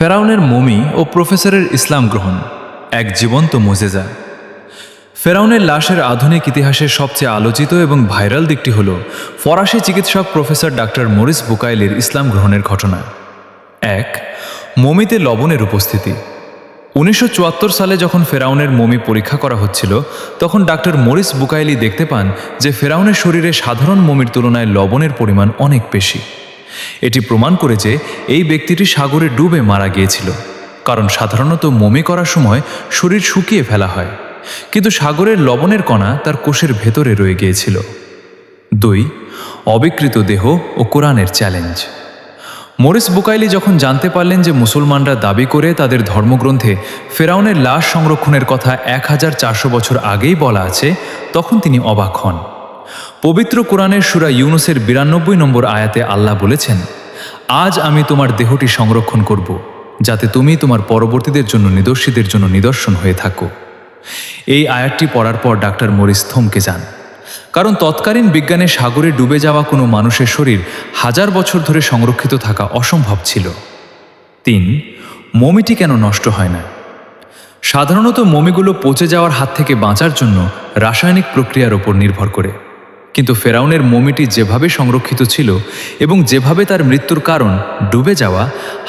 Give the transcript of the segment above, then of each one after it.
ফেরাউনের মমি ও প্রফেসরের ইসলাম গ্রহণ এক জীবন্ত মুজেজা। ফেরাউনের লাশের আধুনিক ইতিহাসের সবচেয়ে আলোচিত এবং ভাইরাল দিকটি হল ফরাসি চিকিৎসক প্রফেসর ডাক্তার মরিস বুকাইলির ইসলাম গ্রহণের ঘটনা। এক, মমিতে লবণের উপস্থিতি। 1974 সালে যখন ফেরাউনের মমি পরীক্ষা করা হচ্ছিল, তখন ডাক্তার মরিস বুকাইলি দেখতে পান যে ফেরাউনের শরীরে সাধারণ মমির তুলনায় লবণের পরিমাণ অনেক বেশি। এটি প্রমাণ করে যে এই ব্যক্তিটি সাগরে ডুবে মারা গিয়েছিল, কারণ সাধারণত মমি করার সময় শরীর শুকিয়ে ফেলা হয়, কিন্তু সাগরের লবণের কণা তার কোষের ভেতরে রয়ে গিয়েছিল। 2, অবিকৃত দেহ ও কোরআনের চ্যালেঞ্জ। মরিস বুকাইলি যখন জানতে পারলেন যে মুসলমানরা দাবি করে তাদের ধর্মগ্রন্থে ফেরাউনের লাশ সংরক্ষণের কথা 1400 বছর আগেই বলা আছে, তখন তিনি অবাক হন। পবিত্র কোরআনের সূরা ইউনুসের 92 নম্বর আয়াতে আল্লাহ বলেছেন, আজ আমি তোমার দেহটি সংরক্ষণ করব, যাতে তুমি তোমার পরবর্তীদের জন্য নিদর্শীদের জন্য নিদর্শন হয়ে থাকো। এই আয়াতটি পড়ার পর ডাক্তার মরিস থমকে যান, কারণ তৎকালীন বিজ্ঞানে সাগরে ডুবে যাওয়া কোনো মানুষের শরীর 1000 বছর ধরে সংরক্ষিত থাকা অসম্ভব ছিল। 3, মমিটি কেন নষ্ট হয় না? সাধারণত মমিগুলো পচে যাওয়ার হাত থেকে বাঁচার জন্য রাসায়নিক প্রক্রিয়ার ওপর নির্ভর করে, কিন্তু ফেরাউনের মমিটি যেভাবে সংরক্ষিত ছিল এবং যেভাবে তার মৃত্যুর কারণ ডুবে যাওয়া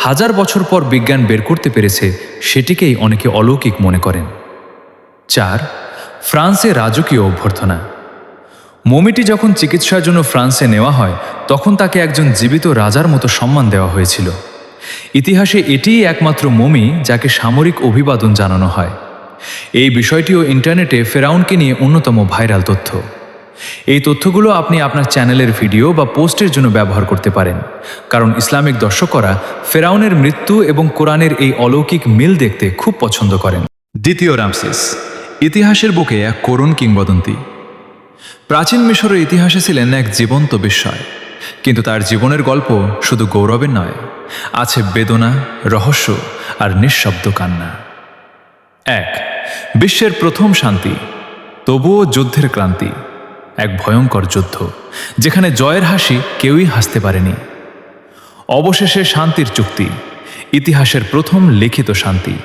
1000 বছর পর বিজ্ঞান বের করতে পেরেছে, সেটিকেই অনেকে অলৌকিক মনে করেন। 4, ফ্রান্সে রাজকীয় অভ্যর্থনা। মমিটি যখন চিকিৎসার জন্য ফ্রান্সে নেওয়া হয়, তখন তাকে একজন জীবিত রাজার মতো সম্মান দেওয়া হয়েছিল। ইতিহাসে এটিই একমাত্র মমি যাকে সামরিক অভিবাদন জানানো হয়। এই বিষয়টিও ইন্টারনেটে ফেরাউনকে নিয়ে অন্যতম ভাইরাল তথ্য। এই তথ্যগুলো আপনি আপনার চ্যানেলের ভিডিও বা পোস্টের জন্য ব্যবহার করতে পারেন, কারণ ইসলামিক দর্শকরা ফেরাউনের মৃত্যু এবং কোরআনের এই অলৌকিক মিল দেখতে খুব পছন্দ করেন। দ্বিতীয় রামসেস, ইতিহাসের বুকে এক করুণ কিংবদন্তি। প্রাচীন মিশরের ইতিহাসে ছিলেন এক জীবন্ত বিস্ময়, কিন্তু তার জীবনের গল্প শুধু গৌরবের নয়, আছে বেদনা, রহস্য আর নিঃশব্দ কান্না। 1, বিশ্বের প্রথম শান্তি, তবুও যুদ্ধের ক্লান্তি। এক ভয়ঙ্কর যুদ্ধ, যেখানে জয়ের হাসি কেউই হাসতে পারেনি। অবশেষে শান্তির চুক্তি, ইতিহাসের প্রথম লিখিত শান্তি।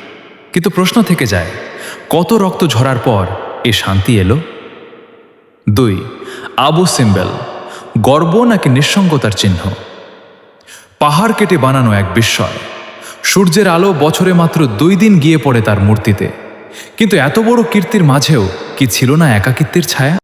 কিন্তু প্রশ্ন থেকে যায়, কত রক্ত ঝরার পর এ শান্তি এলো? 2, আবু সিম্বেল, গর্ব নাকি নিঃসঙ্গতার চিহ্ন? পাহাড় কেটে বানানো এক বিস্ময়। সূর্যের আলো বছরে মাত্র 2 দিন গিয়ে পড়ে তার মূর্তিতে, কিন্তু এত বড় কীর্তির মাঝেও কি ছিল না একাকিত্বের ছায়া?